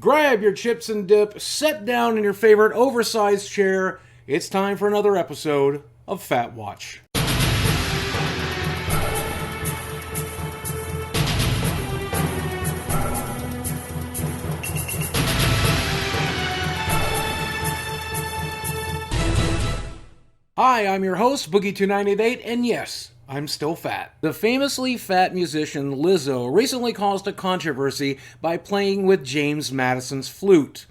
grab your chips and dip, sit down in your favorite oversized chair. It's time for another episode of Fat Watch. Hi, I'm your host, Boogie2988, and yes, I'm still fat. The famously fat musician Lizzo recently caused a controversy by playing with James Madison's flute.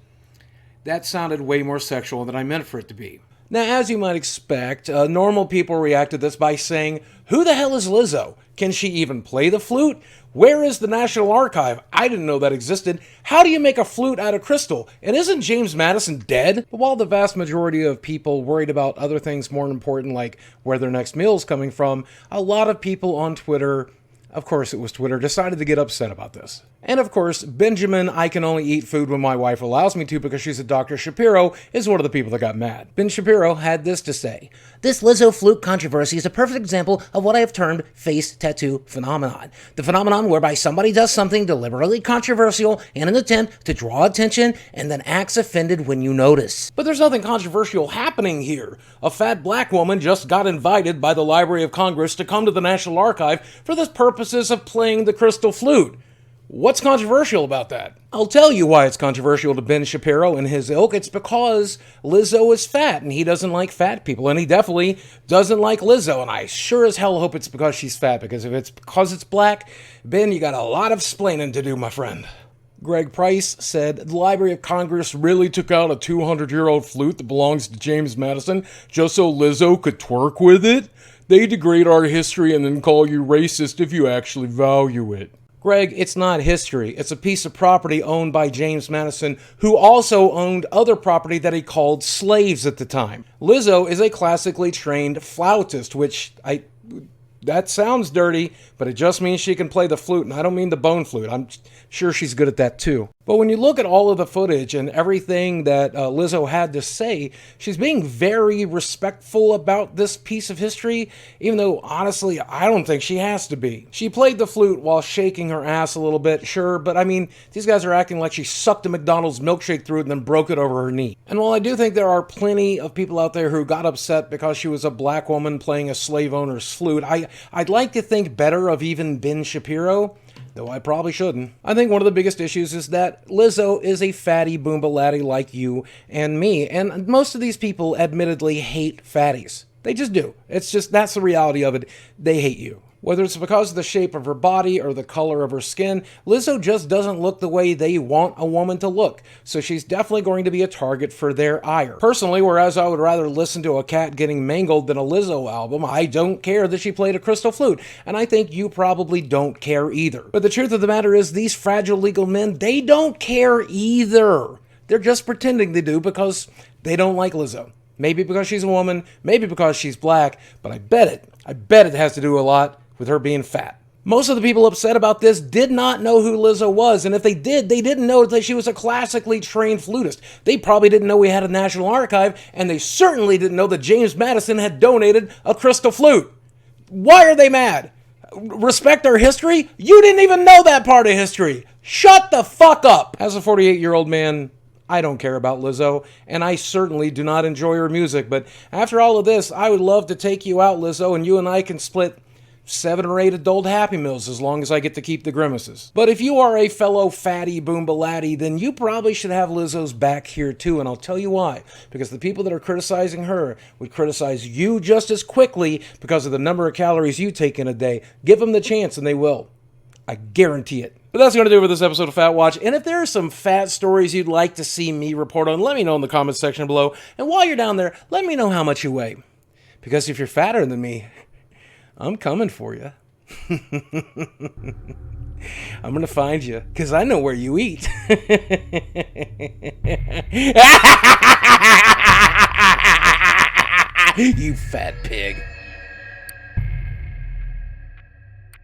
That sounded way more sexual than I meant for it to be. Now, as you might expect, normal people react to this by saying, "Who the hell is Lizzo? Can she even play the flute? Where is the National Archive? I didn't know that existed. How do you make a flute out of crystal? And isn't James Madison dead?" But while the vast majority of people worried about other things more important, like where their next meal is coming from, a lot of people on Twitter, of course it was Twitter, decided to get upset about this. And of course, Benjamin, I can only eat food when my wife allows me to because she's a Dr. Shapiro, is one of the people that got mad. Ben Shapiro had this to say: "This Lizzo flute controversy is a perfect example of what I have termed face tattoo phenomenon. The phenomenon whereby somebody does something deliberately controversial in an attempt to draw attention and then acts offended when you notice." But there's nothing controversial happening here. A fat black woman just got invited by the Library of Congress to come to the National Archive for the purposes of playing the crystal flute. What's controversial about that? I'll tell you why it's controversial to Ben Shapiro and his ilk. It's because Lizzo is fat, and he doesn't like fat people, and he definitely doesn't like Lizzo, and I sure as hell hope it's because she's fat, because if it's because it's black, Ben, you got a lot of splaining to do, my friend. Greg Price said, "The Library of Congress really took out a 200-year-old flute that belongs to James Madison just so Lizzo could twerk with it? They degrade our history and then call you racist if you actually value it." Greg, it's not history. It's a piece of property owned by James Madison, who also owned other property that he called slaves at the time. Lizzo is a classically trained flautist, which that sounds dirty, but it just means she can play the flute, and I don't mean the bone flute. I'm sure she's good at that too. But when you look at all of the footage and everything that Lizzo had to say, she's being very respectful about this piece of history, even though, honestly, I don't think she has to be. She played the flute while shaking her ass a little bit, sure, but I mean, these guys are acting like she sucked a McDonald's milkshake through it and then broke it over her knee. And while I do think there are plenty of people out there who got upset because she was a black woman playing a slave owner's flute, I'd like to think better of even Ben Shapiro, though I probably shouldn't. I think one of the biggest issues is that Lizzo is a fatty boomba laddie like you and me, and most of these people admittedly hate fatties. They just do. It's just, that's the reality of it. They hate you. Whether it's because of the shape of her body or the color of her skin, Lizzo just doesn't look the way they want a woman to look, so she's definitely going to be a target for their ire. Personally, whereas I would rather listen to a cat getting mangled than a Lizzo album, I don't care that she played a crystal flute, and I think you probably don't care either. But the truth of the matter is, these fragile legal men, they don't care either. They're just pretending they do because they don't like Lizzo. Maybe because she's a woman, maybe because she's black, but I bet it has to do a lot with her being fat. Most of the people upset about this did not know who Lizzo was, and if they did, they didn't know that she was a classically trained flutist. They probably didn't know we had a National Archive, and they certainly didn't know that James Madison had donated a crystal flute. Why are they mad? Respect our history? You didn't even know that part of history. Shut the fuck up. As a 48-year-old man, I don't care about Lizzo, and I certainly do not enjoy her music, but after all of this, I would love to take you out, Lizzo, and you and I can split 7 or 8 adult Happy Meals as long as I get to keep the grimaces. But if you are a fellow fatty boomba laddie, then you probably should have Lizzo's back here too, and I'll tell you why. Because the people that are criticizing her would criticize you just as quickly because of the number of calories you take in a day. Give them the chance and they will. I guarantee it. But that's going to do it for this episode of Fat Watch. And if there are some fat stories you'd like to see me report on, let me know in the comments section below. And while you're down there, let me know how much you weigh. Because if you're fatter than me, I'm coming for you. I'm going to find you because I know where you eat. You fat pig.